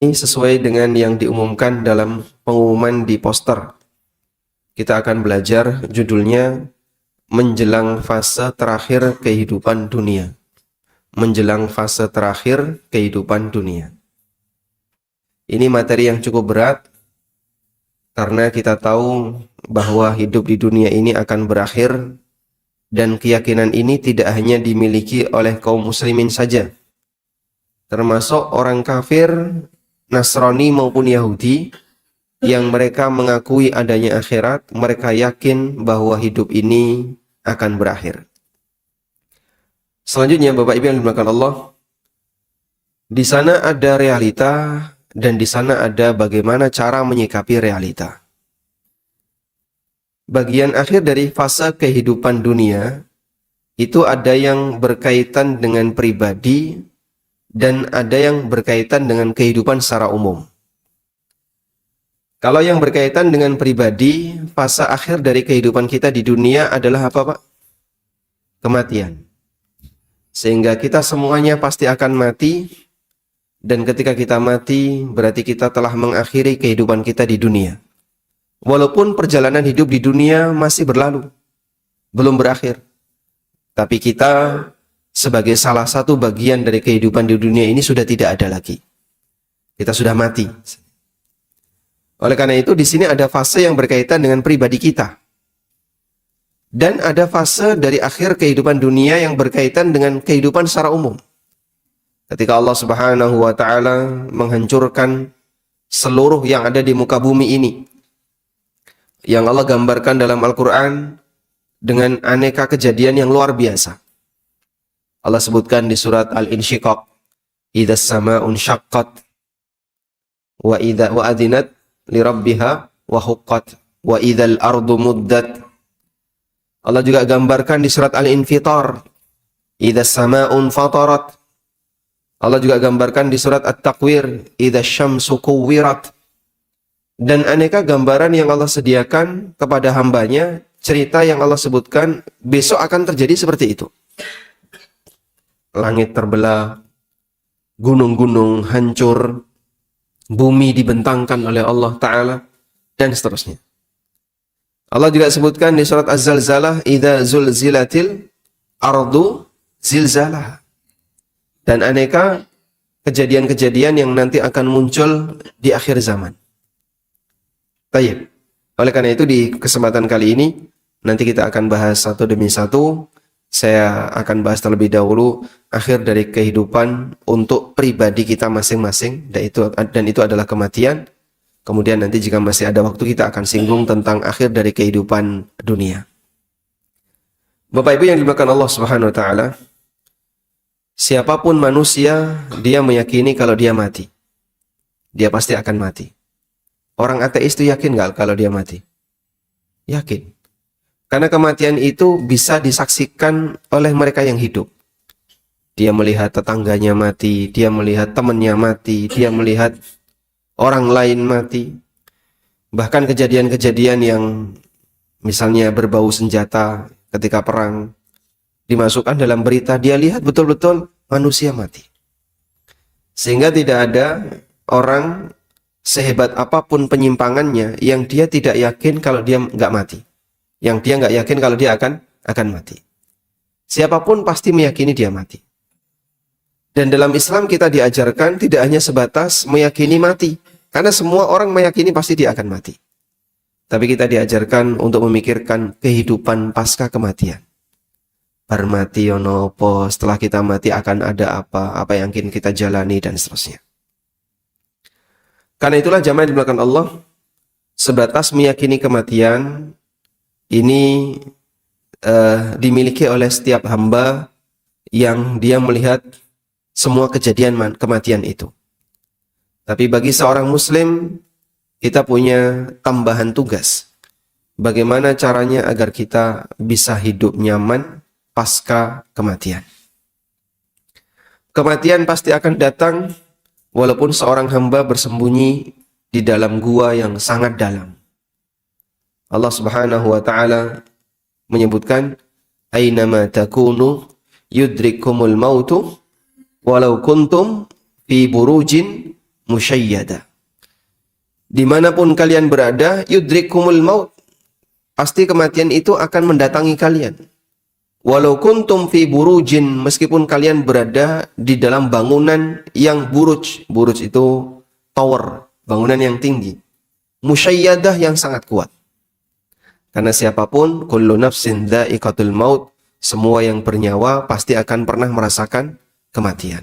Ini sesuai dengan yang diumumkan dalam pengumuman di poster. Kita akan belajar judulnya Menjelang Fase Terakhir Kehidupan Dunia. Menjelang fase terakhir kehidupan dunia. Ini materi yang cukup berat karena kita tahu bahwa hidup di dunia ini akan berakhir dan keyakinan ini tidak hanya dimiliki oleh kaum muslimin saja. Termasuk orang kafir, Nasrani maupun Yahudi yang mereka mengakui adanya akhirat, mereka yakin bahwa hidup ini akan berakhir. Selanjutnya, Bapak Ibu yang dimuliakan Allah, di sana ada realita dan di sana ada bagaimana cara menyikapi realita. Bagian akhir dari fase kehidupan dunia itu ada yang berkaitan dengan pribadi dan ada yang berkaitan dengan kehidupan secara umum. Kalau yang berkaitan dengan pribadi, fase akhir dari kehidupan kita di dunia adalah apa, Pak? Kematian. Sehingga kita semuanya pasti akan mati, dan ketika kita mati, berarti kita telah mengakhiri kehidupan kita di dunia. Walaupun perjalanan hidup di dunia masih berlalu, belum berakhir. Tapi kita sebagai salah satu bagian dari kehidupan di dunia ini sudah tidak ada lagi. Kita sudah mati. Oleh karena itu di sini ada fase yang berkaitan dengan pribadi kita. Dan ada fase dari akhir kehidupan dunia yang berkaitan dengan kehidupan secara umum. Ketika Allah Subhanahu wa taala menghancurkan seluruh yang ada di muka bumi ini. Yang Allah gambarkan dalam Al-Qur'an dengan aneka kejadian yang luar biasa. Allah sebutkan di surat Al-Insyiqaq, "Idzas samaa'un syaqqat wa adzinat li rabbiha wa huqqat wa idzal ardu muddat." Allah juga gambarkan di surat Al-Infitar, "Idzas samaa'un fatarat." Allah juga gambarkan di surat At-Takwir, "Idzas syamsu kuwirat." Dan aneka gambaran yang Allah sediakan kepada hambanya, cerita yang Allah sebutkan besok akan terjadi seperti itu. Langit terbelah, gunung-gunung hancur, bumi dibentangkan oleh Allah Ta'ala, dan seterusnya. Allah juga sebutkan di surat Az-Zalzalah, "Idza zulzilatil ardu zilzalah." Dan aneka kejadian-kejadian yang nanti akan muncul di akhir zaman. Baik. Oleh karena itu di kesempatan kali ini nanti kita akan bahas satu demi satu. Saya akan bahas terlebih dahulu akhir dari kehidupan untuk pribadi kita masing-masing, dan itu adalah kematian. Kemudian nanti jika masih ada waktu kita akan singgung tentang akhir dari kehidupan dunia. Bapak Ibu yang dimuliakan Allah Subhanahu wa taala, siapapun manusia, dia meyakini kalau dia mati. Dia pasti akan mati. Orang ateis itu yakin nggak kalau dia mati? Yakin. Karena kematian itu bisa disaksikan oleh mereka yang hidup. Dia melihat tetangganya mati, dia melihat temannya mati, dia melihat orang lain mati. Bahkan kejadian-kejadian yang misalnya berbau senjata ketika perang, dimasukkan dalam berita, dia lihat betul-betul manusia mati. Sehingga tidak ada orang sehebat apapun penyimpangannya yang dia tidak yakin kalau dia nggak mati. Yang dia nggak yakin kalau dia akan mati. Siapapun pasti meyakini dia mati. Dan dalam Islam kita diajarkan tidak hanya sebatas meyakini mati. Karena semua orang meyakini pasti dia akan mati. Tapi kita diajarkan untuk memikirkan kehidupan pasca kematian. Bar mati ono apa, setelah kita mati akan ada apa yang ingin kita jalani dan seterusnya. Karena itulah jamaah yang dimuliakan Allah, sebatas meyakini kematian ini dimiliki oleh setiap hamba yang dia melihat semua kejadian kematian itu. Tapi bagi seorang muslim, kita punya tambahan tugas. Bagaimana caranya agar kita bisa hidup nyaman pasca kematian. Kematian pasti akan datang walaupun seorang hamba bersembunyi di dalam gua yang sangat dalam. Allah Subhanahu wa taala menyebutkan, "Ainama takunu yudrikumul mautu walau kuntum fi burujin musyayyada. Dimanapun kalian berada, yudrikumul maut. Pasti kematian itu akan mendatangi kalian. Walau kuntum fi burujin, meskipun kalian berada di dalam bangunan yang buruj. Buruj itu tower, bangunan yang tinggi. Musyayyadah yang sangat kuat. Karena siapapun, kullu nafsin dha'iqatul maut, semua yang bernyawa pasti akan pernah merasakan kematian.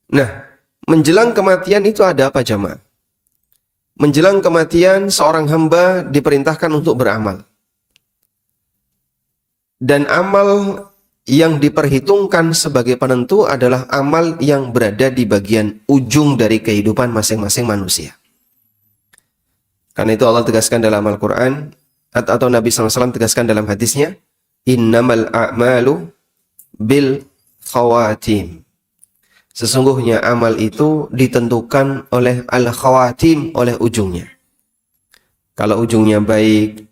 Nah, menjelang kematian itu ada apa jamaah? Menjelang kematian, seorang hamba diperintahkan untuk beramal. Dan amal yang diperhitungkan sebagai penentu adalah amal yang berada di bagian ujung dari kehidupan masing-masing manusia. Karena itu Allah tegaskan dalam Al-Quran, atau Nabi SAW tegaskan dalam hadisnya, innamal a'malu bil khawatim. Sesungguhnya amal itu ditentukan oleh al-khawatim, oleh ujungnya. Kalau ujungnya baik,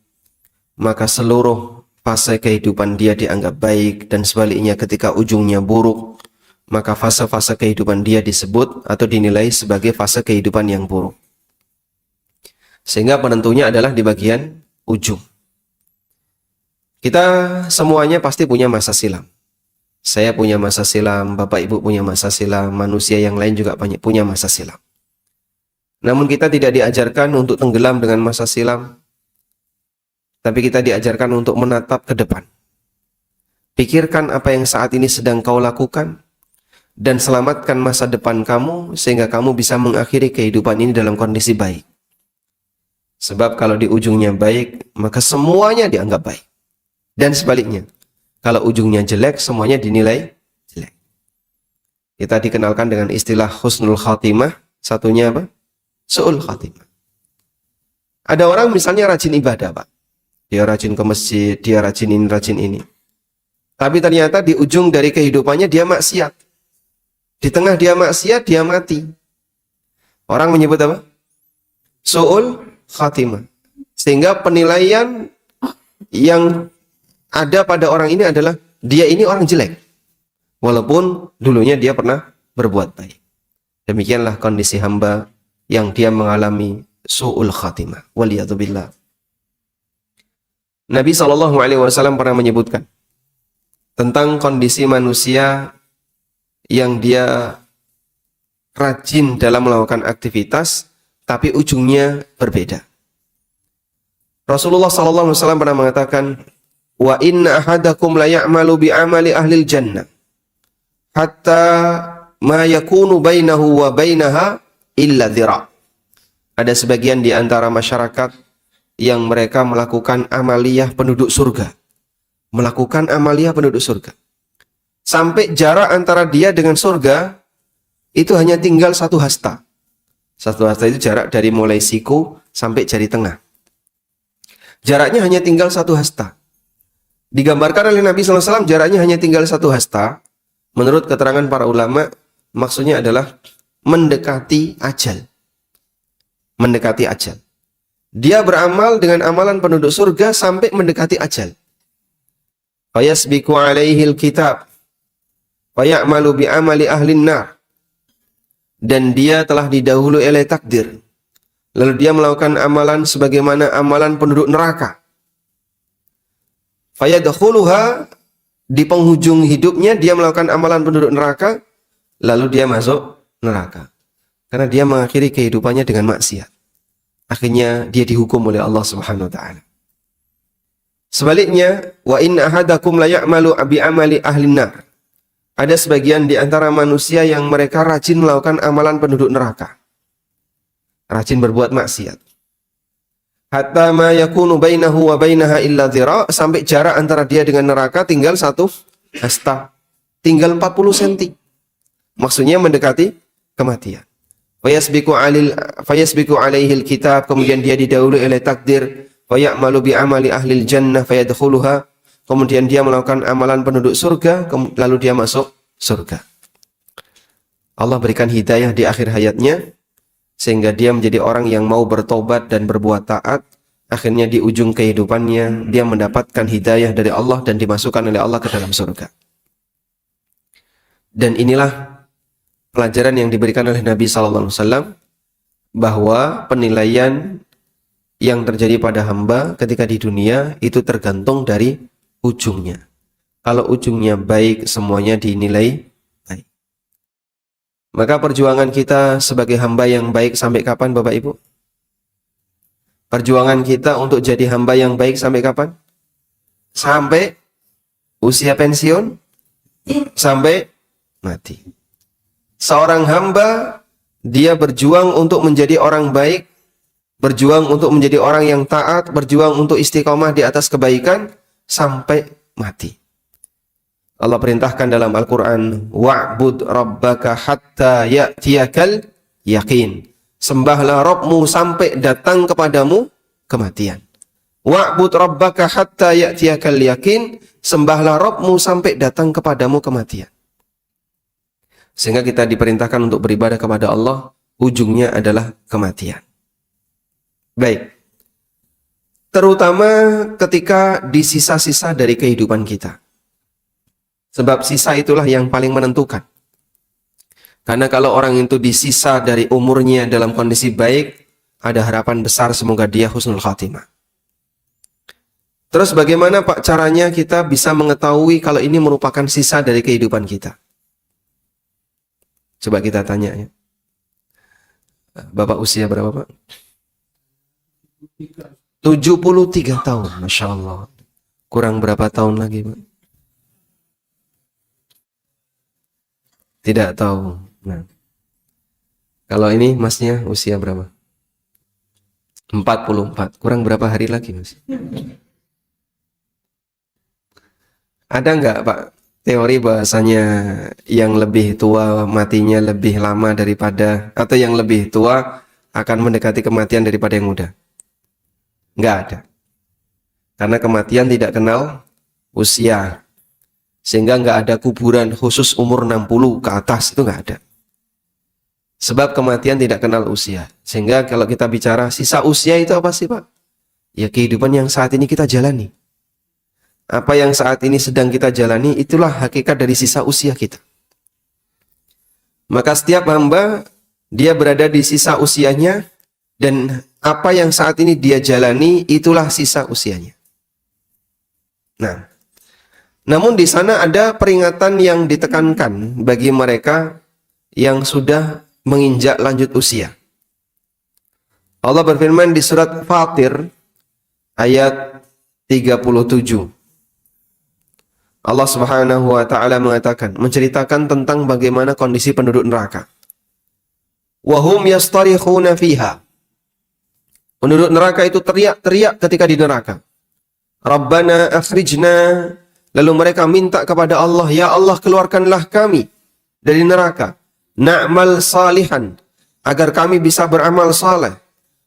maka seluruh fase kehidupan dia dianggap baik, dan sebaliknya ketika ujungnya buruk, maka fase-fase kehidupan dia disebut atau dinilai sebagai fase kehidupan yang buruk. Sehingga penentunya adalah di bagian ujung. Kita semuanya pasti punya masa silam. Saya punya masa silam, Bapak Ibu punya masa silam, manusia yang lain juga punya masa silam. Namun kita tidak diajarkan untuk tenggelam dengan masa silam, tapi kita diajarkan untuk menatap ke depan. Pikirkan apa yang saat ini sedang kau lakukan, dan selamatkan masa depan kamu, sehingga kamu bisa mengakhiri kehidupan ini dalam kondisi baik. Sebab kalau di ujungnya baik, maka semuanya dianggap baik. Dan sebaliknya, kalau ujungnya jelek, semuanya dinilai jelek. Kita dikenalkan dengan istilah husnul khatimah, satunya apa? Su'ul khatimah. Ada orang misalnya rajin ibadah, Pak. Dia rajin ke masjid, dia rajin ini. Tapi ternyata di ujung dari kehidupannya dia maksiat. Di tengah dia maksiat, dia mati. Orang menyebut apa? Su'ul khatimah. Sehingga penilaian yang ada pada orang ini adalah dia ini orang jelek, walaupun dulunya dia pernah berbuat baik. Demikianlah kondisi hamba yang dia mengalami su'ul khatimah. Waliyadzubillah. Nabi SAW pernah menyebutkan tentang kondisi manusia yang dia rajin dalam melakukan aktivitas, tapi ujungnya berbeda. Rasulullah SAW pernah mengatakan, wa inna ahadakum la ya'malu bi amali ahlil jannah hatta ma yakunu bainahu wa bainaha illa dhira'. Ada sebagian di antara masyarakat yang mereka melakukan amaliyah penduduk surga. Melakukan amaliyah penduduk surga. Sampai jarak antara dia dengan surga itu hanya tinggal 1 hasta. 1 hasta itu jarak dari mulai siku sampai jari tengah. Jaraknya hanya tinggal 1 hasta. Digambarkan oleh Nabi SAW jaraknya hanya tinggal 1 hasta. Menurut keterangan para ulama, maksudnya adalah mendekati ajal. Mendekati ajal. Dia beramal dengan amalan penduduk surga sampai mendekati ajal. Fayasbiqu alaihil kitab fayamalu bi amali ahlin nar. Dan dia telah didahului oleh takdir. Lalu dia melakukan amalan sebagaimana amalan penduduk neraka. Fayadkhuluha, di penghujung hidupnya dia melakukan amalan penduduk neraka, lalu dia masuk neraka. Karena dia mengakhiri kehidupannya dengan maksiat. Akhirnya dia dihukum oleh Allah Subhanahu wa taala. Sebaliknya, wa inna ahadakum la ya'malu bi amali ahlin nar. Ada sebagian di antara manusia yang mereka rajin melakukan amalan penduduk neraka. Rajin berbuat maksiat. Hatta ma yakunu bainahu wa bainaha illa dhira', sampai jarak antara dia dengan neraka tinggal 1 hasta. Tinggal 40 cm. Maksudnya mendekati kematian. Fayasbiqu alaihil kitab, kemudian dia didahului oleh takdir. Fayamalu bi amali ahlil jannah fayadkhuluha, kemudian dia melakukan amalan penduduk surga, lalu dia masuk surga. Allah berikan hidayah di akhir hayatnya, sehingga dia menjadi orang yang mau bertobat dan berbuat taat. Akhirnya di ujung kehidupannya dia mendapatkan hidayah dari Allah dan dimasukkan oleh Allah ke dalam surga. Dan inilah pelajaran yang diberikan oleh Nabi SAW bahwa penilaian yang terjadi pada hamba ketika di dunia itu tergantung dari ujungnya. Kalau ujungnya baik, semuanya dinilai baik. Maka perjuangan kita sebagai hamba yang baik sampai kapan, Bapak Ibu? Perjuangan kita untuk jadi hamba yang baik sampai kapan? Sampai usia pensiun? Sampai mati. Seorang hamba, dia berjuang untuk menjadi orang baik, berjuang untuk menjadi orang yang taat, berjuang untuk istiqomah di atas kebaikan sampai mati. Allah perintahkan dalam Al-Quran, wa'bud rabbaka hatta ya'tiyakal yakin. Sembahlah Rabbmu sampai datang kepadamu kematian. Wa'bud rabbaka hatta ya'tiyakal yakin. Sembahlah Rabbmu sampai datang kepadamu kematian. Sehingga kita diperintahkan untuk beribadah kepada Allah, ujungnya adalah kematian. Baik. Terutama ketika di sisa-sisa dari kehidupan kita. Sebab sisa itulah yang paling menentukan. Karena kalau orang itu disisa dari umurnya dalam kondisi baik, ada harapan besar semoga dia husnul khatimah. Terus bagaimana Pak caranya kita bisa mengetahui kalau ini merupakan sisa dari kehidupan kita? Coba kita tanya ya. Bapak usia berapa Pak? 73 tahun, Masya Allah. Kurang berapa tahun lagi Pak? Tidak tahu. Nah, kalau ini masnya usia berapa? 44. Kurang berapa hari lagi mas? Ada nggak Pak teori bahasanya yang lebih tua matinya lebih lama daripada, atau yang lebih tua akan mendekati kematian daripada yang muda? Nggak ada. Karena kematian tidak kenal usia. Sehingga nggak ada kuburan khusus umur 60 ke atas, itu nggak ada. Sebab kematian tidak kenal usia. Sehingga kalau kita bicara sisa usia itu apa sih Pak? Ya kehidupan yang saat ini kita jalani. Apa yang saat ini sedang kita jalani, itulah hakikat dari sisa usia kita. Maka setiap hamba, dia berada di sisa usianya, dan apa yang saat ini dia jalani, itulah sisa usianya. Nah, namun di sana ada peringatan yang ditekankan bagi mereka yang sudah menginjak lanjut usia. Allah berfirman di surat Fatir ayat 37. Allah Subhanahu wa taala mengatakan, menceritakan tentang bagaimana kondisi penduduk neraka. Wa hum yastarikhuna fiha. Penduduk neraka itu teriak-teriak ketika di neraka. Rabbana akhrijna. Lalu mereka minta kepada Allah, ya Allah keluarkanlah kami dari neraka. Na'mal salihan, agar kami bisa beramal saleh.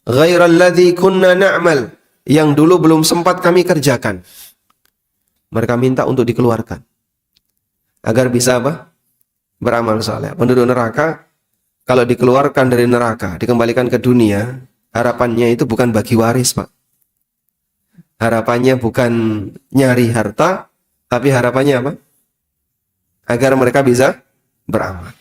Ghairal ladzi kunna na'mal, yang dulu belum sempat kami kerjakan. Mereka minta untuk dikeluarkan. Agar bisa apa? Beramal saleh. Penduduk neraka, kalau dikeluarkan dari neraka, dikembalikan ke dunia, harapannya itu bukan bagi waris Pak. Harapannya bukan nyari harta, tapi harapannya apa? Agar mereka bisa beramal.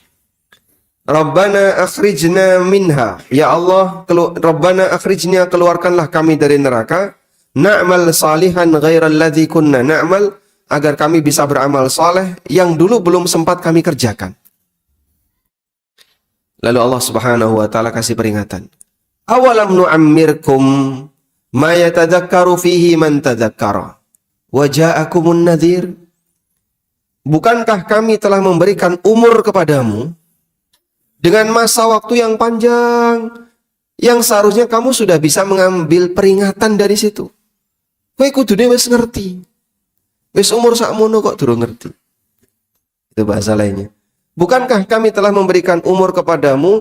Rabbana akhrijna minha. Ya Allah, Rabbana akhrijna, keluarkanlah kami dari neraka. Na'mal salihan ghairal ladzi kunna na'mal, agar kami bisa beramal saleh yang dulu belum sempat kami kerjakan. Lalu Allah Subhanahu wa taala kasih peringatan. Awalam nu'ammirkum ma yatadzakkaru fihi man tadzakkara. Waja'akumun nadhir. Bukankah kami telah memberikan umur kepadamu dengan masa waktu yang panjang, yang seharusnya kamu sudah bisa mengambil peringatan dari situ. Kowe kudune wis ngerti. Wis umur sakmono kok durung ngerti. Itu bahasa lainnya. Bukankah kami telah memberikan umur kepadamu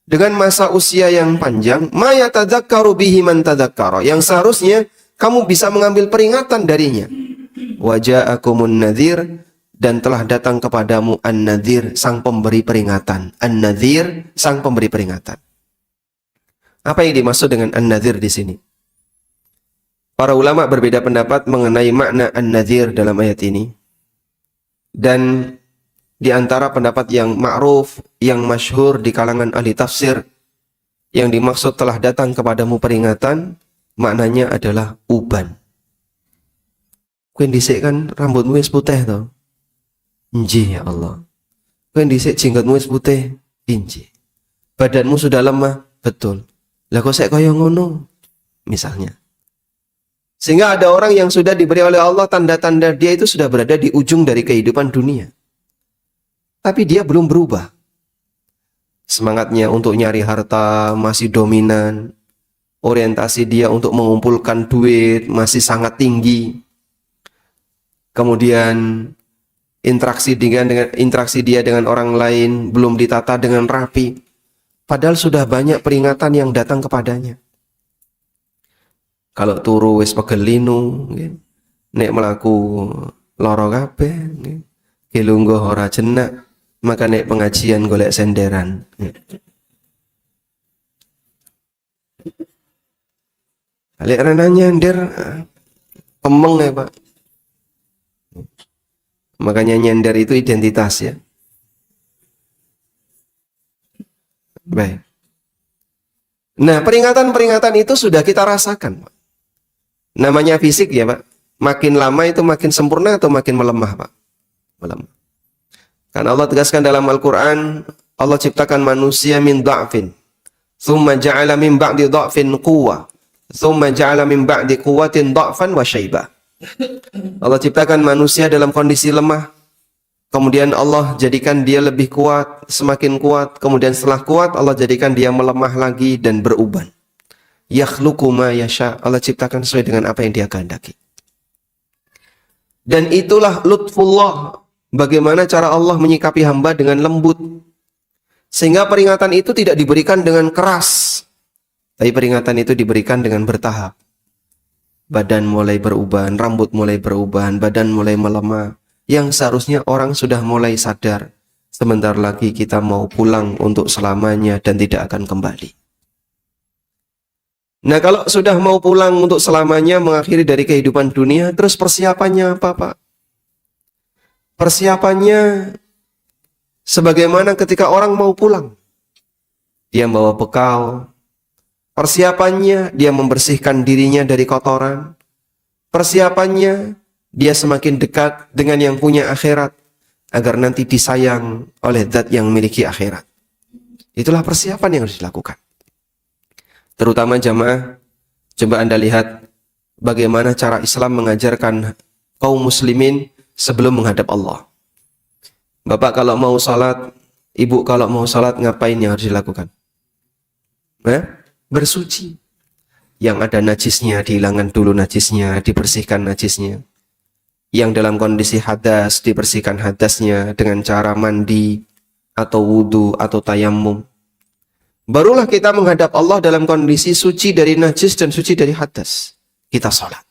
dengan masa usia yang panjang, ma yatadzakkaru bihi man tadzakkara, yang seharusnya kamu bisa mengambil peringatan darinya. Waja'akumun nadhir, dan telah datang kepadamu an-nadhir, sang pemberi peringatan. An-nadhir, sang pemberi peringatan. Apa yang dimaksud dengan an-nadhir di sini? Para ulama berbeda pendapat mengenai makna an-nadhir dalam ayat ini. Dan Di antara pendapat yang ma'ruf, yang masyhur di kalangan ahli tafsir, yang dimaksud telah datang kepadamu peringatan, maknanya adalah uban. Kowe dhisik kan rambutmu wis putih to. Inji ya Allah. Kowe dhisik jenggotmu wis putih. Inji. Badanmu sudah lemah. Betul. Lah kok sik kaya ngono? Misalnya. Sehingga ada orang yang sudah diberi oleh Allah tanda-tanda dia itu sudah berada di ujung dari kehidupan dunia. Tapi dia belum berubah. Semangatnya untuk nyari harta masih dominan. Orientasi dia untuk mengumpulkan duit masih sangat tinggi. Kemudian interaksi dia dengan orang lain belum ditata dengan rapi. Padahal sudah banyak peringatan yang datang kepadanya. Kalau turu wis pegel linu, nek melaku loro kabeh, kilungguh ora jenak, maka nek pengajian golek senderan. Lek rena nyender pemeng ya Pak. Makanya nyender itu identitas ya. Baik. Nah, peringatan-peringatan itu sudah kita rasakan Pak. Namanya fisik ya Pak. Makin lama itu makin sempurna atau makin melemah Pak? Melemah. Karena Allah tegaskan dalam Al-Quran, Allah ciptakan manusia min dha'fin. Thumma ja'ala min ba'di dha'fin quwwah. Thumma ja'ala min ba'di quwwatin dha'fan wa syaibah. Allah ciptakan manusia dalam kondisi lemah. Kemudian Allah jadikan dia lebih kuat, semakin kuat. Kemudian setelah kuat, Allah jadikan dia melemah lagi dan beruban. Yakhluqu ma yasha. Allah ciptakan sesuai dengan apa yang dia kehendaki. Dan itulah lutfullah. Bagaimana cara Allah menyikapi hamba dengan lembut. Sehingga peringatan itu tidak diberikan dengan keras. Tapi peringatan itu diberikan dengan bertahap. Badan mulai beruban, rambut mulai beruban, badan mulai melemah. Yang seharusnya orang sudah mulai sadar. Sebentar lagi kita mau pulang untuk selamanya dan tidak akan kembali. Nah, kalau sudah mau pulang untuk selamanya, mengakhiri dari kehidupan dunia, terus persiapannya apa, Pak? Persiapannya sebagaimana ketika orang mau pulang. Dia membawa bekal. Persiapannya, dia membersihkan dirinya dari kotoran. Persiapannya, dia semakin dekat dengan yang punya akhirat, agar nanti disayang oleh zat yang memiliki akhirat. Itulah persiapan yang harus dilakukan. Terutama jamaah, coba Anda lihat bagaimana cara Islam mengajarkan kaum muslimin sebelum menghadap Allah. Bapak kalau mau salat, ibu kalau mau salat, ngapain yang harus dilakukan? Bersuci. Yang ada najisnya, dihilangkan dulu najisnya, dibersihkan najisnya. Yang dalam kondisi hadas, dibersihkan hadasnya dengan cara mandi, atau wudu, atau tayamum. Barulah kita menghadap Allah dalam kondisi suci dari najis dan suci dari hadas. Kita sholat.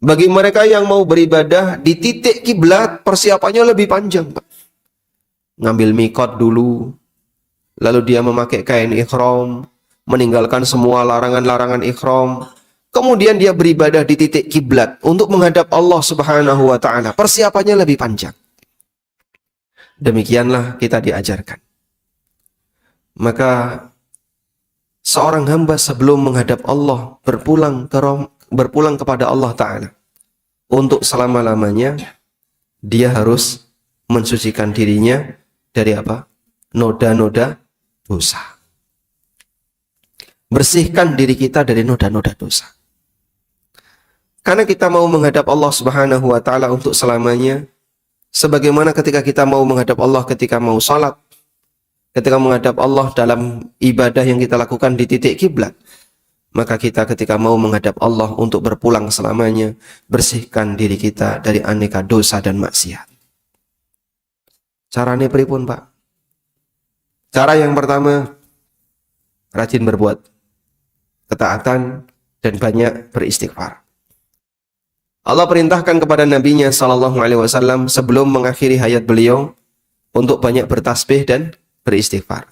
Bagi mereka yang mau beribadah di titik kiblat, persiapannya lebih panjang, Pak. Ngambil mikot dulu, lalu dia memakai kain ikhram, meninggalkan semua larangan-larangan ikhram. Kemudian dia beribadah di titik kiblat untuk menghadap Allah Subhanahu wa Ta'ala. Persiapannya lebih panjang. Demikianlah kita diajarkan. Maka seorang hamba sebelum menghadap Allah berpulang kepada Allah Ta'ala untuk selama-lamanya, dia harus mensucikan dirinya dari apa? Noda-noda dosa. Bersihkan diri kita dari noda-noda dosa. Karena kita mau menghadap Allah Subhanahu wa Ta'ala untuk selamanya, sebagaimana ketika kita mau menghadap Allah ketika mau salat, ketika menghadap Allah dalam ibadah yang kita lakukan di titik kiblat, maka kita ketika mau menghadap Allah untuk berpulang selamanya, bersihkan diri kita dari aneka dosa dan maksiat. Caranya pripun, Pak? Cara yang pertama, rajin berbuat ketaatan dan banyak beristighfar. Allah perintahkan kepada Nabi-Nya SAW sebelum mengakhiri hayat beliau untuk banyak bertasbih dan beristighfar.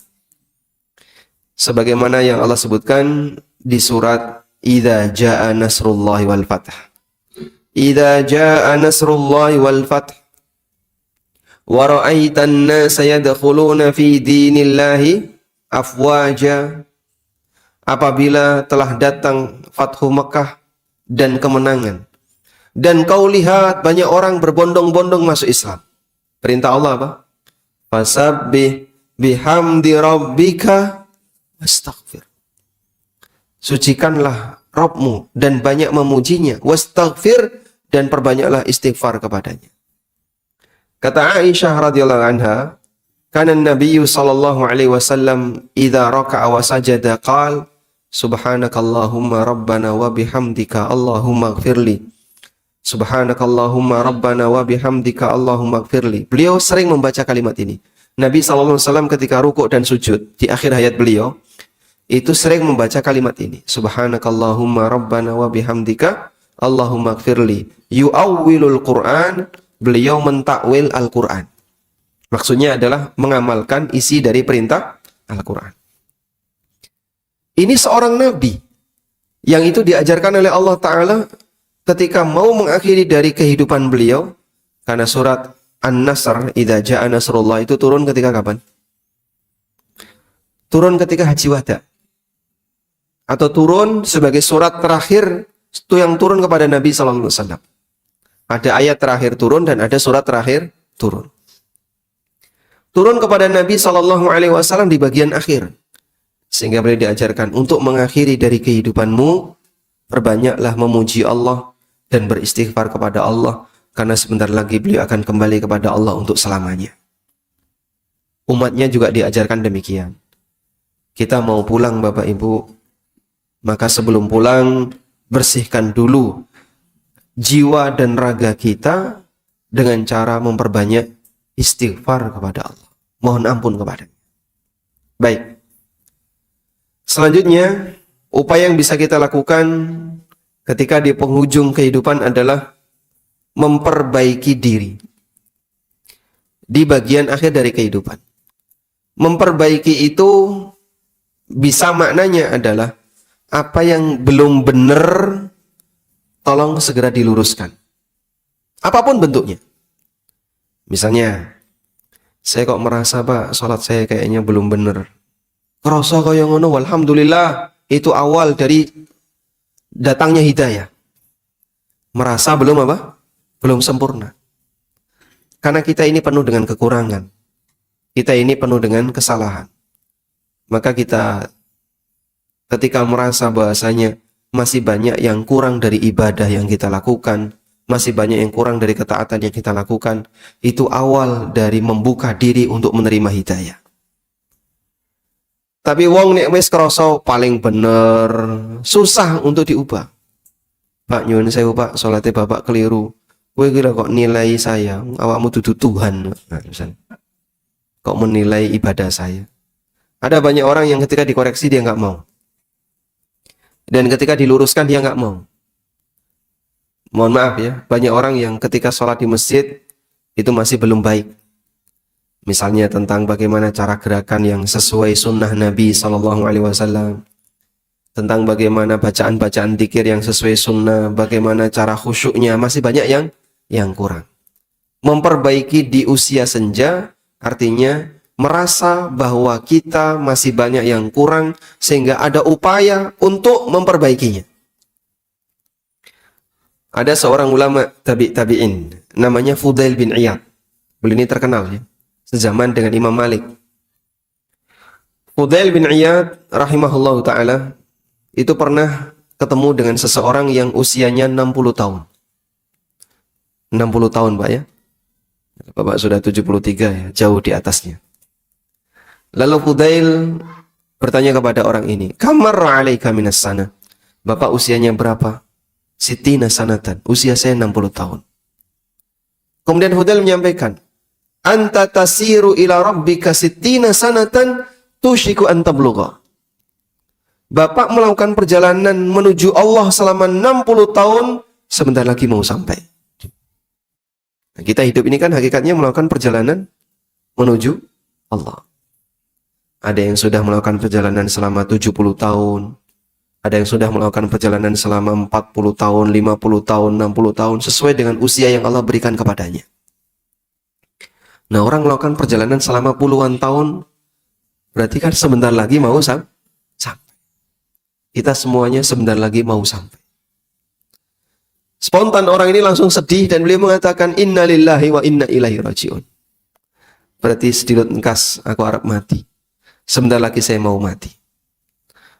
Sebagaimana yang Allah sebutkan di surat Idza jaa nasrullahi wal fath. Idza jaa nasrullahi wal fath wa ra'aitan nasa yadkhuluna fi dinillahi afwaja. Apabila telah datang Fathu Mekah dan kemenangan, dan kau lihat banyak orang berbondong-bondong masuk Islam. Perintah Allah apa? Fasabbih bihamdi rabbika wastaghfir. Sucikanlah Rabbmu dan banyak memujinya, wastaghfir, dan perbanyaklah istighfar kepadanya. Kata Aisyah radhiyallahu anha, kana Nabi sallallahu alaihi wasallam idza raka'a wa sajada qala subhanakallahumma rabbana wa bihamdika Allahumma ighfirli. Subhanakallahumma rabbana wa bihamdika Allahumma ighfirli. Beliau sering membaca kalimat ini. Nabi SAW ketika rukuk dan sujud di akhir hayat beliau itu sering membaca kalimat ini. Subhanakallahumma rabbana wa bihamdika Allahumma ighfirli. Yu'awwilul Qur'an, beliau mentakwil Al-Qur'an. Maksudnya adalah mengamalkan isi dari perintah Al-Qur'an. Ini seorang nabi yang itu diajarkan oleh Allah Ta'ala ketika mau mengakhiri dari kehidupan beliau, karena surat An-Nasr, idza jaa nasrullah, itu turun ketika kapan? Turun ketika Haji Wada. Atau turun sebagai surat terakhir itu yang turun kepada Nabi sallallahu alaihi wasallam. Ada ayat terakhir turun dan ada surat terakhir turun. Turun kepada Nabi sallallahu alaihi wasallam di bagian akhir. Sehingga beliau diajarkan untuk mengakhiri dari kehidupanmu, perbanyaklah memuji Allah dan beristighfar kepada Allah, karena sebentar lagi beliau akan kembali kepada Allah untuk selamanya. Umatnya juga diajarkan demikian. Kita mau pulang Bapak Ibu, maka sebelum pulang bersihkan dulu jiwa dan raga kita dengan cara memperbanyak istighfar kepada Allah. Mohon ampun kepadanya. Baik. Selanjutnya, upaya yang bisa kita lakukan ketika di penghujung kehidupan adalah memperbaiki diri di bagian akhir dari kehidupan. Memperbaiki itu bisa maknanya adalah apa yang belum benar tolong segera diluruskan. Apapun bentuknya. Misalnya, saya kok merasa Pak, sholat saya kayaknya belum benar. Kerasa kaya ngono, alhamdulillah, itu awal dari datangnya hidayah. Merasa belum apa? Belum sempurna. Karena kita ini penuh dengan kekurangan. Kita ini penuh dengan kesalahan. Maka kita ketika merasa bahasanya masih banyak yang kurang dari ibadah yang kita lakukan, masih banyak yang kurang dari ketaatan yang kita lakukan, itu awal dari membuka diri untuk menerima hidayah. Tapi wong nek wis krasa paling bener, susah untuk diubah. Pak nyuwun sewu Pak, salate Bapak keliru. Kowe kira kok nilai saya, awakmu dudu Tuhan. Nah, misalnya. Kok menilai ibadah saya? Ada banyak orang yang ketika dikoreksi dia nggak mau. Dan ketika diluruskan dia nggak mau. Mohon maaf ya, banyak orang yang ketika sholat di masjid itu masih belum baik. Misalnya tentang bagaimana cara gerakan yang sesuai sunnah Nabi SAW, tentang bagaimana bacaan-bacaan dzikir yang sesuai sunnah, bagaimana cara khusyuknya, masih banyak yang kurang. Memperbaiki di usia senja artinya merasa bahwa kita masih banyak yang kurang sehingga ada upaya untuk memperbaikinya. Ada seorang ulama tabi'in namanya Fudail bin Iyad. Beliau ini terkenal ya, sezaman dengan Imam Malik. Fudail bin Iyad rahimahullahu ta'ala itu pernah ketemu dengan seseorang yang usianya 60 tahun. 60 tahun Pak ya. Bapak sudah 73 ya, jauh di atasnya. Lalu Fudail bertanya kepada orang ini, "Kamar 'alaika minas sana?" Bapak usianya berapa? Sitina sanatan, usia saya 60 tahun. Kemudian Fudail menyampaikan, "Anta tasiru ila rabbika sitina sanatan tushiku an tablugha." Bapak melakukan perjalanan menuju Allah selama 60 tahun, sebentar lagi mau sampai. Nah, kita hidup ini kan hakikatnya melakukan perjalanan menuju Allah. Ada yang sudah melakukan perjalanan selama 70 tahun. Ada yang sudah melakukan perjalanan selama 40 tahun, 50 tahun, 60 tahun. Sesuai dengan usia yang Allah berikan kepadanya. Nah, orang melakukan perjalanan selama puluhan tahun, berarti kan sebentar lagi mau sampai. Kita semuanya sebentar lagi mau sampai. Spontan orang ini langsung sedih dan beliau mengatakan, Inna lillahi wa inna ilaihi rajiun. Berarti sedilut engkas, aku harap mati. Sebentar lagi saya mau mati.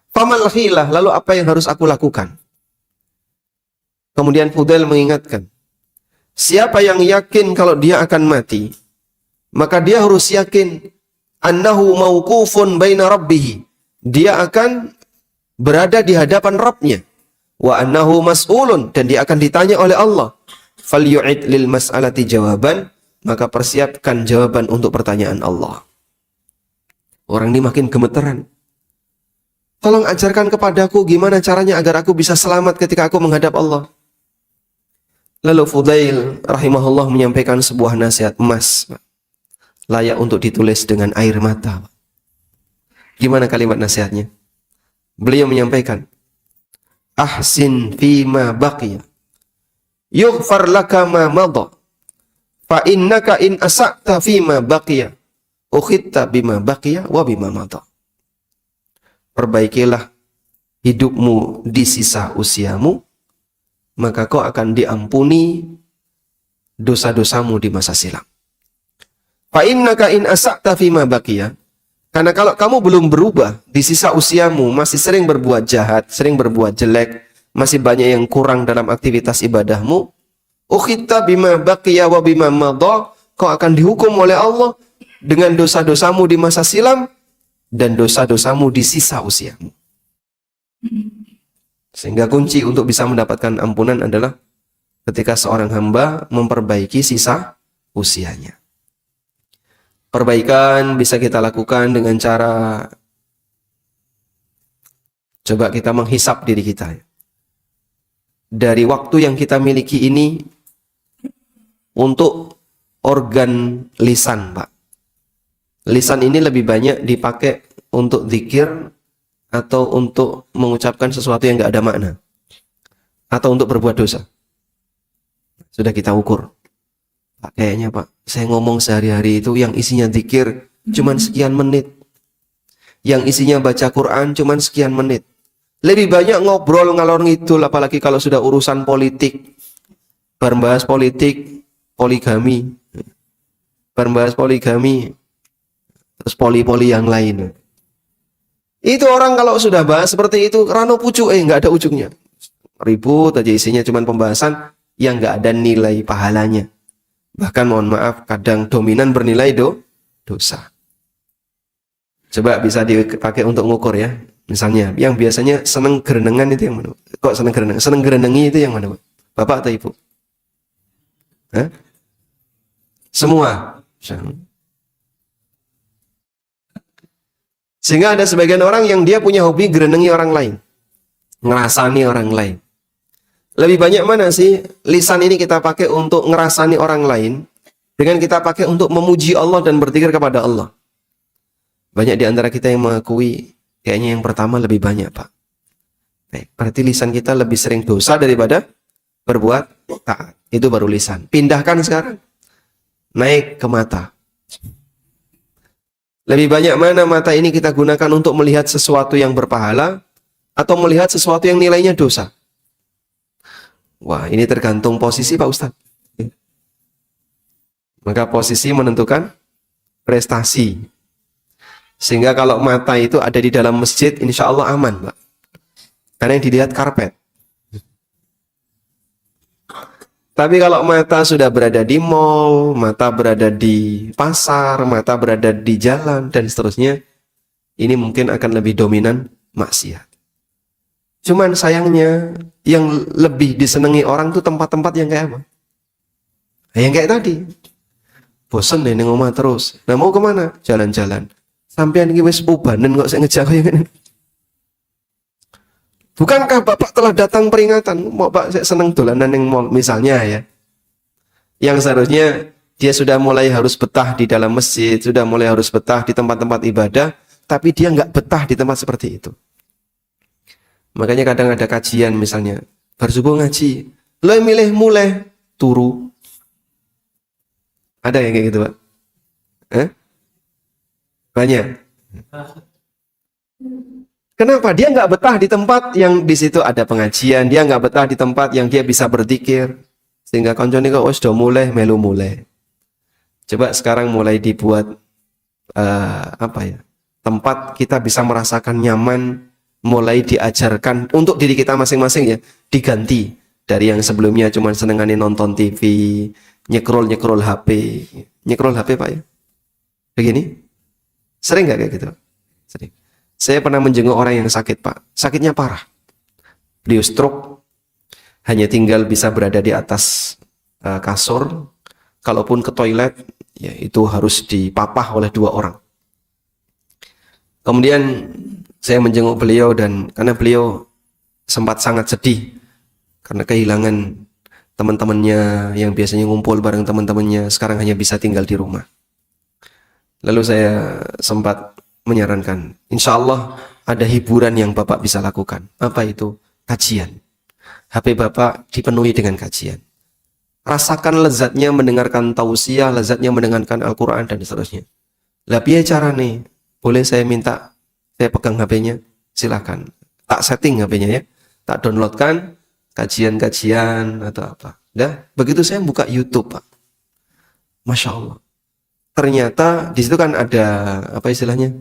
Famal khilah, lalu apa yang harus aku lakukan? Kemudian Fudail mengingatkan, siapa yang yakin kalau dia akan mati, maka dia harus yakin annahu mauqufun baina rabbih. Dia akan berada di hadapan Rabbnya. Wa annahu mas'ulun, dan dia akan ditanya oleh Allah. Falyu'id lil mas'alati jawaban, maka persiapkan jawaban untuk pertanyaan Allah. Orang ini makin gemeteran. Tolong ajarkan kepadaku gimana caranya agar aku bisa selamat ketika aku menghadap Allah. Lalu Fudail rahimahullah menyampaikan sebuah nasihat emas, layak untuk ditulis dengan air mata. Gimana kalimat nasihatnya? Beliau menyampaikan, ahsin fima baqiya yughfar laka ma madha fa innaka in asa'ta fima baqiya ukhitta bima baqiya wa bima madha. Perbaikilah hidupmu di sisa usiamu, maka kau akan diampuni dosa-dosamu di masa silam. Fa innaka in asa'ta fima baqiya, karena kalau kamu belum berubah di sisa usiamu, masih sering berbuat jahat, sering berbuat jelek, masih banyak yang kurang dalam aktivitas ibadahmu, ukhitta bima baqiya wa bima madha, kau akan dihukum oleh Allah dengan dosa-dosamu di masa silam dan dosa-dosamu di sisa usiamu. Sehingga kunci untuk bisa mendapatkan ampunan adalah ketika seorang hamba memperbaiki sisa usianya. Perbaikan bisa kita lakukan dengan cara coba kita menghisap diri kita. Dari waktu yang kita miliki ini untuk organ lisan, Pak. Lisan ini lebih banyak dipakai untuk zikir atau untuk mengucapkan sesuatu yang nggak ada makna, atau untuk berbuat dosa. Sudah kita ukur. Pak, kayaknya Pak, saya ngomong sehari-hari itu yang isinya zikir cuman sekian menit, yang isinya baca Quran cuman sekian menit. Lebih banyak ngobrol ngalor ngidul, apalagi kalau sudah urusan politik, berbahas politik, poligami, berbahas poligami, terus poli-poli yang lain. Itu orang kalau sudah bahas seperti itu, rano pucuk, nggak ada ujungnya. Ribut aja isinya cuman pembahasan yang nggak ada nilai pahalanya. Bahkan mohon maaf, kadang dominan bernilai dosa. Coba bisa dipakai untuk ngukur ya. Misalnya, yang biasanya seneng gerenengan itu yang mana? Kok seneng gerenengan? Seneng gerenengi itu yang mana, Pak? Bapak atau Ibu? Hah? Semua. Sehingga ada sebagian orang yang dia punya hobi gerenengi orang lain, ngerasani orang lain. Lebih banyak mana sih lisan ini kita pakai untuk ngerasani orang lain dengan kita pakai untuk memuji Allah dan berzikir kepada Allah? Banyak di antara kita yang mengakui kayaknya yang pertama lebih banyak, Pak. Baik, berarti lisan kita lebih sering dosa daripada berbuat taat. Itu baru lisan. Pindahkan sekarang, naik ke mata. Lebih banyak mana mata ini kita gunakan untuk melihat sesuatu yang berpahala atau melihat sesuatu yang nilainya dosa? Wah, ini tergantung posisi, Pak Ustadz. Maka posisi menentukan prestasi. Sehingga kalau mata itu ada di dalam masjid, insya Allah aman, Pak. Karena yang dilihat karpet. Tapi kalau mata sudah berada di mall, mata berada di pasar, mata berada di jalan, dan seterusnya, ini mungkin akan lebih dominan maksiat. Cuman sayangnya, yang lebih disenangi orang tuh tempat-tempat yang kayak apa? Yang kayak tadi. Bosen deh ning omah terus. Nah mau kemana? Jalan-jalan. Sampean iki wis pubanen kok sik ngejak kaya ngene. Bukankah Bapak telah datang peringatan? Mau Pak saya seneng dolanan yang mall misalnya ya. Yang seharusnya dia sudah mulai harus betah di dalam masjid, sudah mulai harus betah di tempat-tempat ibadah, tapi dia nggak betah di tempat seperti itu. Makanya kadang ada kajian misalnya, bersubuh ngaji, lo yang milih mulai turu. Ada yang kayak gitu, Pak? Eh? Banyak. Kenapa? Dia nggak betah di tempat yang di situ ada pengajian, dia nggak betah di tempat yang dia bisa berzikir. Sehingga koncone kok wis do mulai melu mulai. Coba sekarang mulai dibuat tempat kita bisa merasakan nyaman, mulai diajarkan untuk diri kita masing-masing ya, diganti dari yang sebelumnya cuma senengane nonton TV, nyekrol HP. Nyekrol HP Pak ya? Begini? Sering nggak kayak gitu? Sering. Saya pernah menjenguk orang yang sakit Pak. Sakitnya parah. Beliau stroke. Hanya tinggal bisa berada di atas kasur. Kalaupun ke toilet, ya itu harus dipapah oleh 2 orang. Kemudian saya menjenguk beliau dan karena beliau sempat sangat sedih karena kehilangan teman-temannya yang biasanya ngumpul bareng teman-temannya, sekarang hanya bisa tinggal di rumah. Lalu saya sempat menyarankan, insya Allah ada hiburan yang Bapak bisa lakukan. Apa itu? Kajian. HP Bapak dipenuhi dengan kajian. Rasakan lezatnya mendengarkan tausiah, lezatnya mendengarkan Al-Quran dan seterusnya. Lah piye carane? Boleh saya minta saya pegang HP-nya? Silakan. Tak setting HP-nya ya. Tak downloadkan kajian-kajian atau apa. Dah, begitu saya buka YouTube, Pak. Masya Allah. Ternyata di situ kan ada apa istilahnya?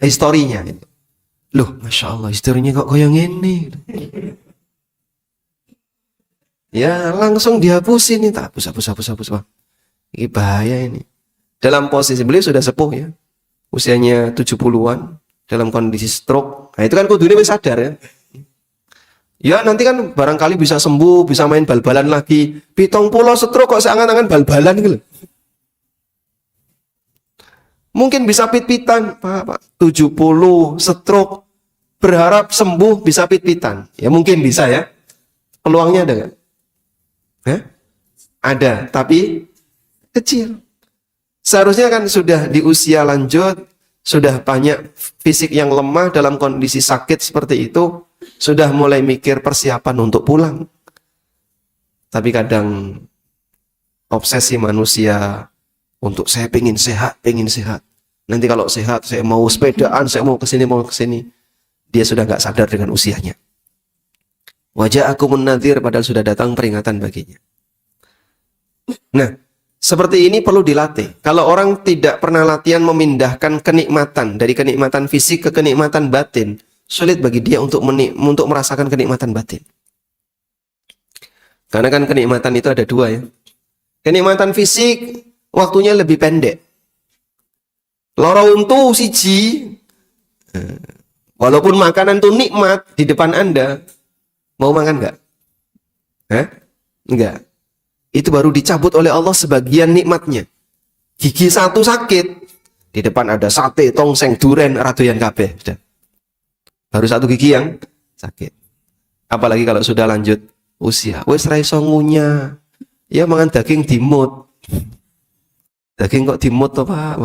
Historinya. Loh, Masya Allah, historinya kok kayak gini. Ya, langsung dihapusin nih, tak hapus. Ini bahaya ini. Dalam posisi beliau sudah sepuh ya. Usianya 70-an, dalam kondisi stroke. Nah, itu kan kudu wis sadar ya. Ya, nanti kan barangkali bisa sembuh, bisa main bal-balan lagi. 70 stroke kok seangan-angan bal-balan gitu. Mungkin bisa pit-pitan, Pak. 70 stroke, berharap sembuh bisa pit-pitan. Ya mungkin bisa ya. Peluangnya ada nggak? Ada, tapi kecil. Seharusnya kan sudah di usia lanjut, sudah banyak fisik yang lemah dalam kondisi sakit seperti itu, sudah mulai mikir persiapan untuk pulang. Tapi kadang obsesi manusia untuk saya pengen sehat. Nanti kalau sehat, saya mau sepedaan, saya mau kesini. Dia sudah nggak sadar dengan usianya. Wajah aku menadhir padahal sudah datang peringatan baginya. Nah, seperti ini perlu dilatih. Kalau orang tidak pernah latihan memindahkan kenikmatan dari kenikmatan fisik ke kenikmatan batin, sulit bagi dia untuk merasakan kenikmatan batin. Karena kan kenikmatan itu ada 2 ya. Kenikmatan fisik waktunya lebih pendek. Loro untu siji. Walaupun makanan itu nikmat di depan Anda, mau makan enggak? Enggak. Itu baru dicabut oleh Allah sebagian nikmatnya. Gigi 1 sakit, di depan ada sate, tongseng, duren, radoyan kabeh. Baru 1 gigi yang sakit. Apalagi kalau sudah lanjut usia. Wis ra iso ngunyah. Ya mangan daging dimut. Daging kok dimut toh, Pak?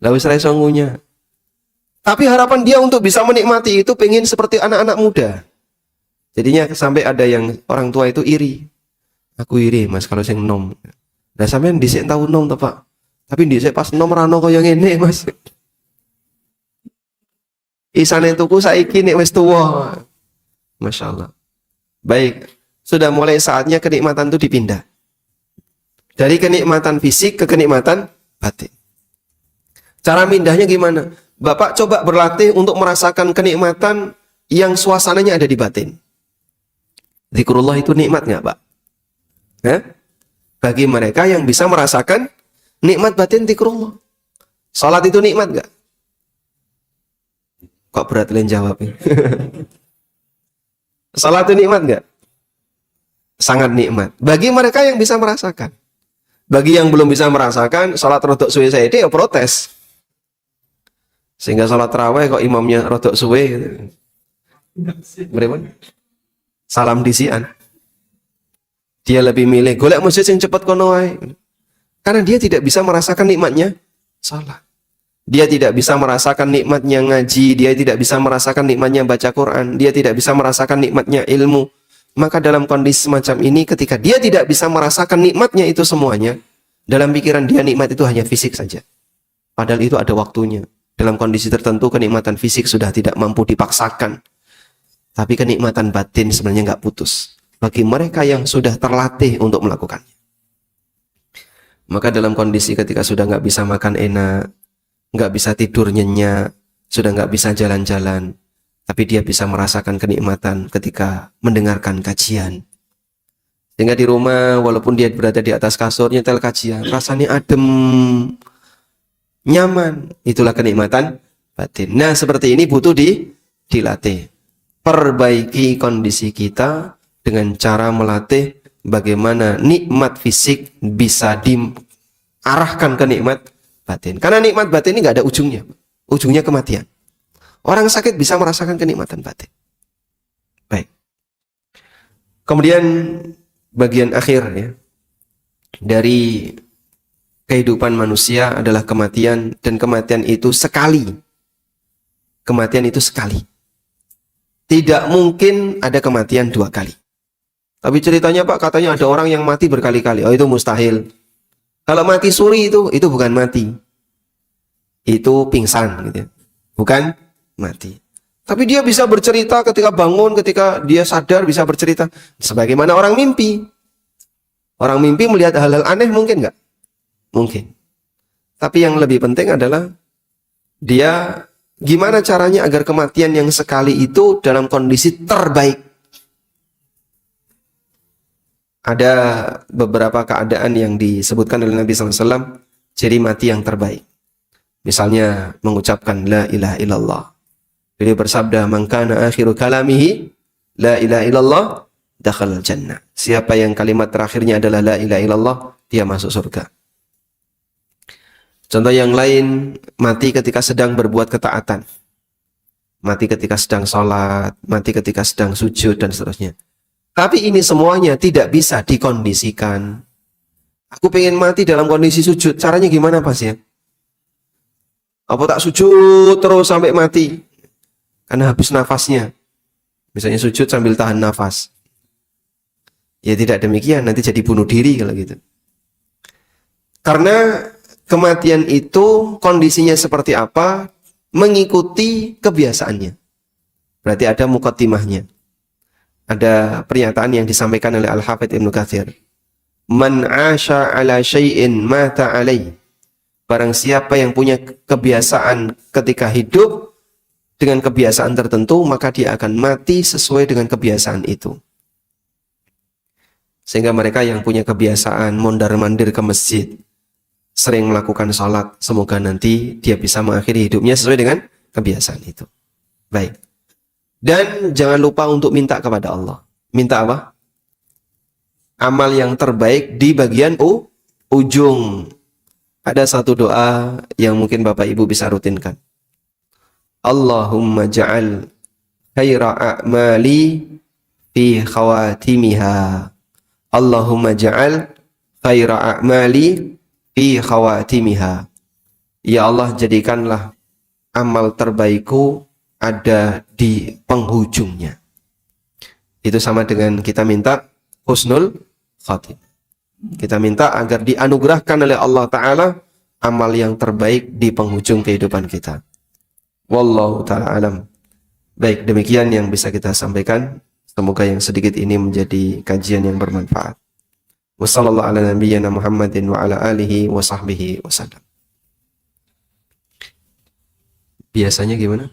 Lah wis ra iso ngunyah. Tapi harapan dia untuk bisa menikmati itu pengen seperti anak-anak muda. Jadinya sampai ada yang orang tua itu iri. Aku iri Mas kalau sing nom. Nah sampean dhisik tau nom to, Pak. Tapi dhisik pas nom rano kaya ngene, Mas. Isane tuku saiki nek wis tuwa. Masya Allah. Baik, sudah mulai saatnya kenikmatan itu dipindah. Dari kenikmatan fisik ke kenikmatan batin. Cara pindahnya gimana? Bapak coba berlatih untuk merasakan kenikmatan yang suasananya ada di batin. Zikrullah itu nikmat nggak, Pak? Bagi mereka yang bisa merasakan nikmat batin zikrullah. Salat itu nikmat nggak? Kok berat kalian jawab? Salat itu nikmat nggak? Sangat nikmat. Bagi mereka yang bisa merasakan. Bagi yang belum bisa merasakan, salat rodok suwe saya ya protes. Sehingga salat tarawih kok imamnya rodok suwe gitu. Berapa? Salam disian. Dia lebih milih golek masjid yang cepat kono wae. Karena dia tidak bisa merasakan nikmatnya salat. Dia tidak bisa merasakan nikmatnya ngaji, dia tidak bisa merasakan nikmatnya baca Quran, dia tidak bisa merasakan nikmatnya ilmu. Maka dalam kondisi semacam ini ketika dia tidak bisa merasakan nikmatnya itu semuanya, Dalam pikiran dia nikmat itu hanya fisik saja. Padahal itu ada waktunya. Dalam kondisi tertentu kenikmatan fisik sudah tidak mampu dipaksakan. Tapi kenikmatan batin sebenarnya nggak putus. Bagi mereka yang sudah terlatih untuk melakukannya. Maka dalam kondisi ketika sudah nggak bisa makan enak, nggak bisa tidur nyenyak, sudah nggak bisa jalan-jalan, tapi dia bisa merasakan kenikmatan ketika mendengarkan kajian. Sehingga di rumah, walaupun dia berada di atas kasur, nyetel kajian, rasanya adem, nyaman. Itulah kenikmatan batin. Nah, seperti ini butuh dilatih. Perbaiki kondisi kita dengan cara melatih bagaimana nikmat fisik bisa diarahkan ke nikmat batin. Karena nikmat batin ini nggak ada ujungnya. Ujungnya kematian. Orang sakit bisa merasakan kenikmatan batin. Baik. Kemudian bagian akhir ya dari kehidupan manusia adalah kematian, dan kematian itu sekali. Kematian itu sekali. Tidak mungkin ada kematian 2 kali. Tapi ceritanya Pak, katanya ada orang yang mati berkali-kali. Oh, itu mustahil. Kalau mati suri itu bukan mati. Itu pingsan gitu ya. Bukan mati. Tapi dia bisa bercerita ketika bangun, ketika dia sadar bisa bercerita. Sebagaimana orang mimpi. Orang mimpi melihat hal-hal aneh mungkin nggak? Mungkin. Tapi yang lebih penting adalah dia gimana caranya agar kematian yang sekali itu dalam kondisi terbaik. Ada beberapa keadaan yang disebutkan oleh Nabi SAW, ciri mati yang terbaik. Misalnya mengucapkan la ilaha illallah. Beliau bersabda, "Man kana akhiru kalamihi la ilaha illallah, dakhalal jannah." Siapa yang kalimat terakhirnya adalah la ilaha illallah, dia masuk surga. Contoh yang lain, mati ketika sedang berbuat ketaatan. Mati ketika sedang sholat, mati ketika sedang sujud, dan seterusnya. Tapi ini semuanya tidak bisa dikondisikan. Aku pengen mati dalam kondisi sujud, caranya gimana Pas ya? Apa tak sujud terus sampai mati? Karena habis nafasnya. Misalnya sujud sambil tahan nafas. Ya tidak demikian, nanti jadi bunuh diri kalau gitu. Karena kematian itu kondisinya seperti apa mengikuti kebiasaannya. Berarti ada muqaddimahnya. Ada pernyataan yang disampaikan oleh Al-Hafidz Ibnu Katsir. Man 'asha 'ala syai'in mata 'alaihi. Barang siapa yang punya kebiasaan ketika hidup dengan kebiasaan tertentu, maka dia akan mati sesuai dengan kebiasaan itu. Sehingga mereka yang punya kebiasaan mondar-mandir ke masjid, sering melakukan sholat, semoga nanti dia bisa mengakhiri hidupnya sesuai dengan kebiasaan itu. Baik. Dan jangan lupa untuk minta kepada Allah. Minta apa? Amal yang terbaik di bagian ujung. Ada satu doa yang mungkin Bapak Ibu bisa rutinkan. Allahumma ja'al khaira a'mali fi khawatimiha. Allahumma ja'al khaira a'mali fi khawatimiha. Ya Allah, jadikanlah amal terbaikku ada di penghujungnya. Itu sama dengan kita minta husnul khatimah. Kita minta agar dianugerahkan oleh Allah Ta'ala amal yang terbaik di penghujung kehidupan kita. Wallahu ta'ala alam. Baik, demikian yang bisa kita sampaikan. Semoga yang sedikit ini menjadi kajian yang bermanfaat. Wassallallahu ala nabiyyina Muhammadin wa ala alihi wa sahbihi wasallam. Biasanya gimana?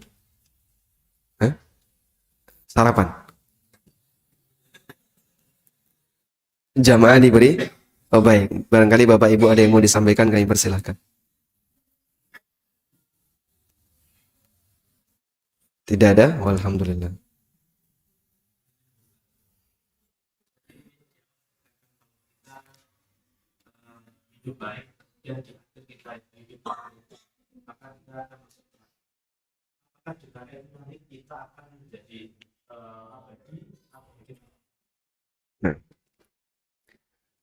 Sarapan. Jamaah diberi. Oh baik, barangkali Bapak Ibu ada yang mau disampaikan, kami persilahkan. Tidak ada? Alhamdulillah. Hidup baik dan ketika hidup akan juga nanti kita akan menjadi Nah,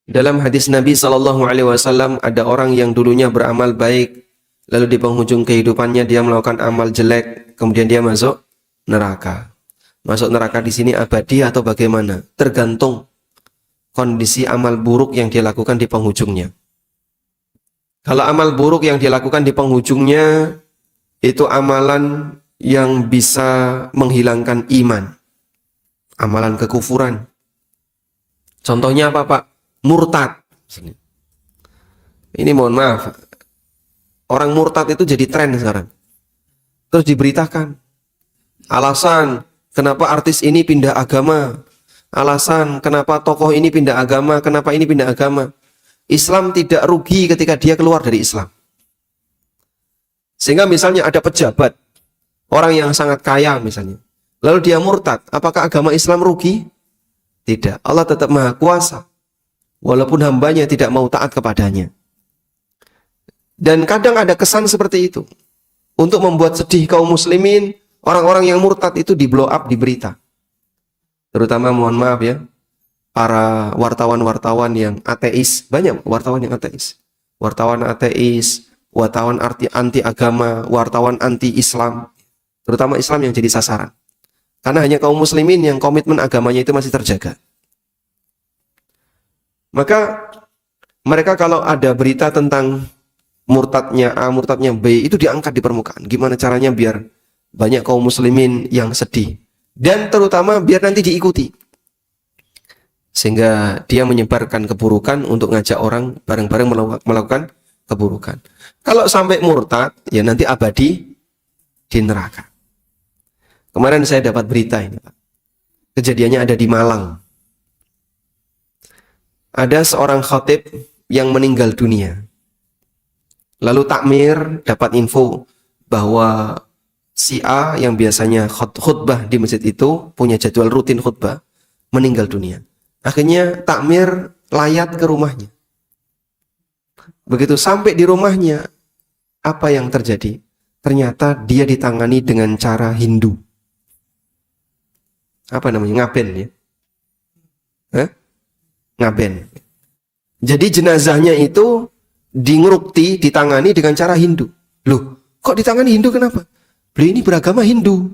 dalam hadis Nabi SAW ada orang yang dulunya beramal baik, lalu di penghujung kehidupannya dia melakukan amal jelek, kemudian dia masuk neraka. Masuk neraka di sini abadi atau bagaimana? Tergantung kondisi amal buruk yang dia lakukan di penghujungnya. Kalau amal buruk yang dilakukan di penghujungnya itu amalan yang bisa menghilangkan iman, amalan kekufuran. Contohnya apa, Pak? Murtad. Ini mohon maaf, orang murtad itu jadi tren sekarang. Terus diberitakan alasan kenapa artis ini pindah agama, alasan kenapa tokoh ini pindah agama, kenapa ini pindah agama. Islam tidak rugi ketika dia keluar dari Islam. Sehingga misalnya ada pejabat, orang yang sangat kaya misalnya, lalu dia murtad, apakah agama Islam rugi? Tidak. Allah tetap maha kuasa, walaupun hambanya tidak mau taat kepadanya. Dan kadang ada kesan seperti itu, untuk membuat sedih kaum muslimin. Orang-orang yang murtad itu di blow up di berita. Terutama mohon maaf ya, para wartawan-wartawan yang ateis. Banyak wartawan yang ateis. Wartawan ateis, wartawan anti agama, wartawan anti Islam. Terutama Islam yang jadi sasaran. Karena hanya kaum muslimin yang komitmen agamanya itu masih terjaga. Maka mereka kalau ada berita tentang murtadnya A, murtadnya B, itu diangkat di permukaan. Gimana caranya biar banyak kaum muslimin yang sedih. Dan terutama biar nanti diikuti. Sehingga dia menyebarkan keburukan untuk ngajak orang bareng-bareng melakukan keburukan. Kalau sampai murtad, ya nanti abadi di neraka. Kemarin saya dapat berita ini, Pak. Kejadiannya ada di Malang. Ada seorang khatib yang meninggal dunia. Lalu takmir dapat info bahwa si A yang biasanya khutbah di masjid itu, punya jadwal rutin khutbah, meninggal dunia. Akhirnya takmir layat ke rumahnya. Begitu sampai di rumahnya, apa yang terjadi? Ternyata dia ditangani dengan cara Hindu. Apa namanya? Ngaben ya? Hah? Ngaben. Jadi jenazahnya itu dingrukti, ditangani dengan cara Hindu. Loh, kok ditangani Hindu kenapa? Beliau ini beragama Hindu.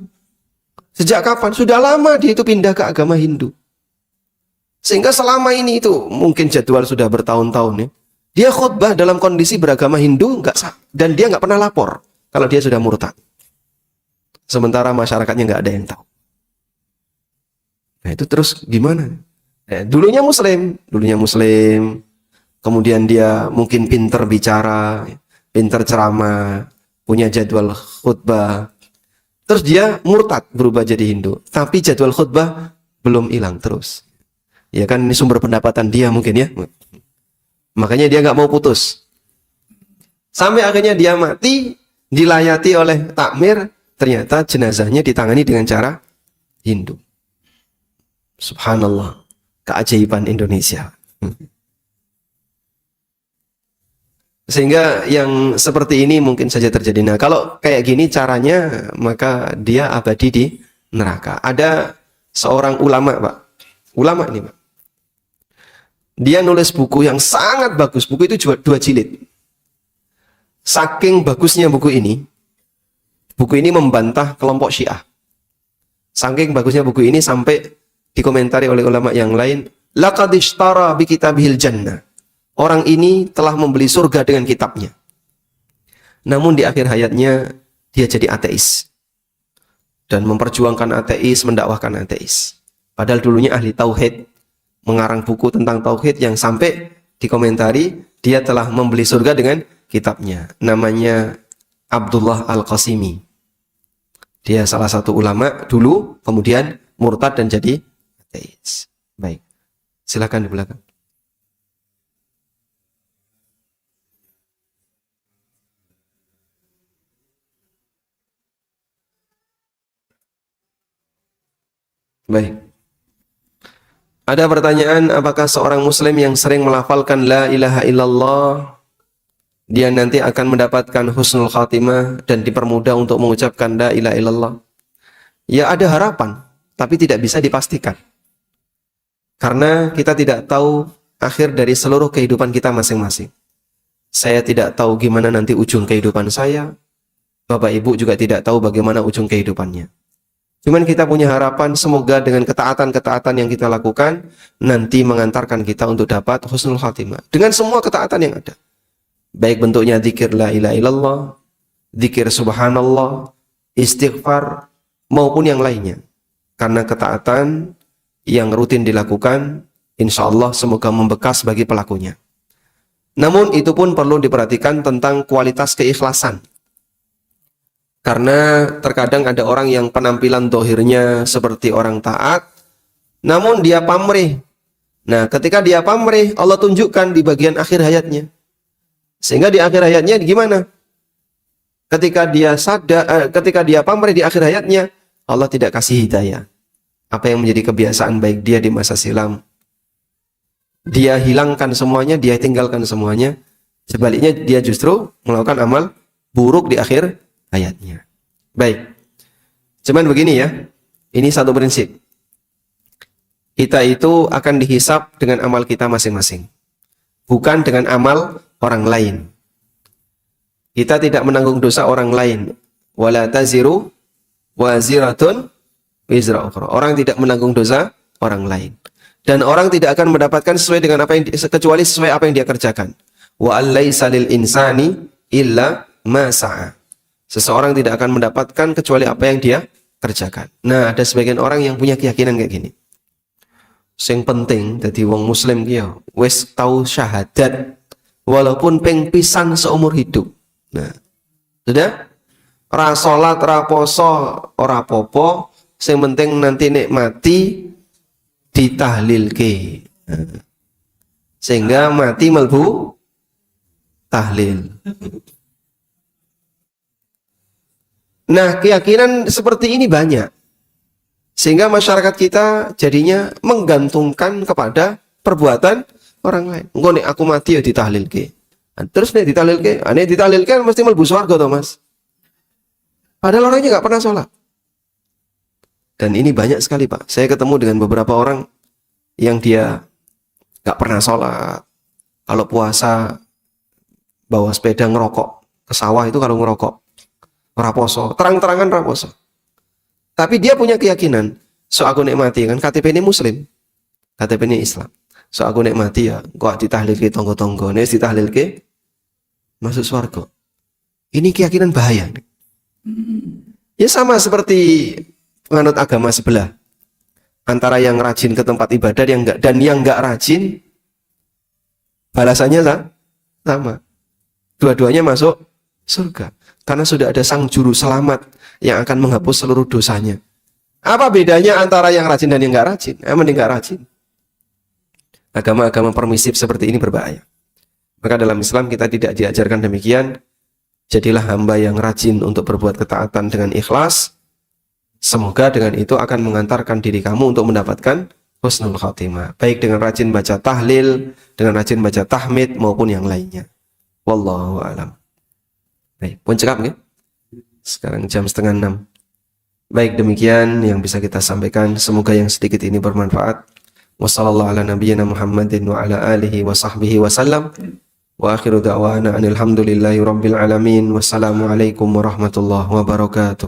Sejak kapan? Sudah lama dia itu pindah ke agama Hindu. Sehingga selama ini itu mungkin jadwal sudah bertahun-tahun ya. Dia khutbah dalam kondisi beragama Hindu dan dia nggak pernah lapor kalau dia sudah murtad. Sementara masyarakatnya nggak ada yang tahu. Nah itu terus gimana? Dulunya Muslim, kemudian dia mungkin pinter bicara, pinter ceramah, punya jadwal khutbah. Terus dia murtad berubah jadi Hindu, tapi jadwal khutbah belum hilang terus. Ya kan ini sumber pendapatan dia mungkin ya. Makanya dia nggak mau putus. Sampai akhirnya dia mati, dilayati oleh takmir, ternyata jenazahnya ditangani dengan cara Hindu. Subhanallah, keajaiban Indonesia. Sehingga yang seperti ini mungkin saja terjadi. Nah, kalau kayak gini caranya, maka dia abadi di neraka. Ada seorang ulama, Pak. Ulama ini, Pak. Dia nulis buku yang sangat bagus. Buku itu 2 jilid. Saking bagusnya buku ini membantah kelompok Syiah. Saking bagusnya buku ini sampai dikomentari oleh ulama yang lain, laqad ishtara bi kitabihil jannah. Orang ini telah membeli surga dengan kitabnya. Namun di akhir hayatnya dia jadi ateis. Dan memperjuangkan ateis, mendakwahkan ateis. Padahal dulunya ahli tauhid, mengarang buku tentang tauhid yang sampai dikomentari dia telah membeli surga dengan kitabnya. Namanya Abdullah Al-Qasimi. Dia salah satu ulama dulu, kemudian murtad dan jadi ateis. Baik. Silakan di belakang. Baik. Ada pertanyaan, apakah seorang muslim yang sering melafalkan la ilaha illallah dia nanti akan mendapatkan husnul khatimah dan dipermudah untuk mengucapkan la ilaha illallah? Ya ada harapan, tapi tidak bisa dipastikan. Karena kita tidak tahu akhir dari seluruh kehidupan kita masing-masing. Saya tidak tahu gimana nanti ujung kehidupan saya. Bapak Ibu juga tidak tahu bagaimana ujung kehidupannya. Cuman kita punya harapan semoga dengan ketaatan-ketaatan yang kita lakukan nanti mengantarkan kita untuk dapat husnul khatimah. Dengan semua ketaatan yang ada. baik bentuknya zikir la ilaha illallah, zikir subhanallah, istighfar, maupun yang lainnya. Karena ketaatan yang rutin dilakukan, insya Allah semoga membekas bagi pelakunya. Namun itu pun perlu diperhatikan tentang kualitas keikhlasan. Karena terkadang ada orang yang penampilan dohirnya seperti orang taat, namun dia pamrih. Nah, ketika dia pamrih, Allah tunjukkan di bagian akhir hayatnya. Sehingga di akhir hayatnya gimana? Ketika dia pamrih di akhir hayatnya, Allah tidak kasih hidayah. Apa yang menjadi kebiasaan baik dia di masa silam, dia hilangkan semuanya, dia tinggalkan semuanya. Sebaliknya dia justru melakukan amal buruk di akhir hayatnya. Baik. Cuman begini ya, ini satu prinsip. Kita itu akan dihisap dengan amal kita masing-masing, bukan dengan amal orang lain. Kita tidak menanggung dosa orang lain. Wala taziru waziratun wizra ukhra. Orang tidak menanggung dosa orang lain. Dan orang tidak akan mendapatkan sesuai dengan apa yang kecuali sesuai apa yang dia kerjakan. Wa allaisa lil insani illa ma sa'a. Seseorang tidak akan mendapatkan kecuali apa yang dia kerjakan. Nah, ada sebagian orang yang punya keyakinan kayak gini. Sing penting dadi wong muslim ki ya wis tau syahadat walaupun ping pisan seumur hidup. Nah, sudah ra salat ra poso ora apa-apa, sing penting nanti nek mati ditahlilke. Nah, sehingga mati melbu tahlil. Nah, keyakinan seperti ini banyak. Sehingga masyarakat kita jadinya menggantungkan kepada perbuatan orang lain. Engko nek aku mati ya ditahlilke. Terus nek ditahlilke, nek ditahlilke mesti mlebu swarga to, Mas. Padahal orangnya nggak pernah sholat. Dan ini banyak sekali, Pak. Saya ketemu dengan beberapa orang yang dia nggak pernah sholat. Kalau puasa bawa sepeda ngerokok ke sawah itu kalau ngerokok. Raposo, terang-terangan raposo. Tapi dia punya keyakinan, so aku nek mati kan KTP ini muslim, KTP ini Islam. So aku nek mati ya, kok ditahlilke tonggo-tonggo, nek ditahlilke masuk surga. Ini keyakinan bahaya. Ya sama seperti penganut agama sebelah. Antara yang rajin ke tempat ibadah dan yang enggak rajin, balasannya sama. Dua-duanya masuk surga. Karena sudah ada sang juru selamat yang akan menghapus seluruh dosanya. Apa bedanya antara yang rajin dan yang nggak rajin? Mending nggak rajin. Agama-agama permisif seperti ini berbahaya. Maka dalam Islam kita tidak diajarkan demikian. Jadilah hamba yang rajin untuk berbuat ketaatan dengan ikhlas. Semoga dengan itu akan mengantarkan diri kamu untuk mendapatkan husnul khatimah. Baik dengan rajin baca tahlil, dengan rajin baca tahmid maupun yang lainnya. Wallahu a'lam. Baik, pun cekap ya. Sekarang jam 5:30. Baik, demikian yang bisa kita sampaikan. Semoga yang sedikit ini bermanfaat. Wassallallahu ala nabiyyina Muhammadin wa ala alihi wa sahbihi wasallam. Wa akhiru da'wana anil hamdulillahi rabbil alamin. Wassalamualaikum warahmatullahi wabarakatuh.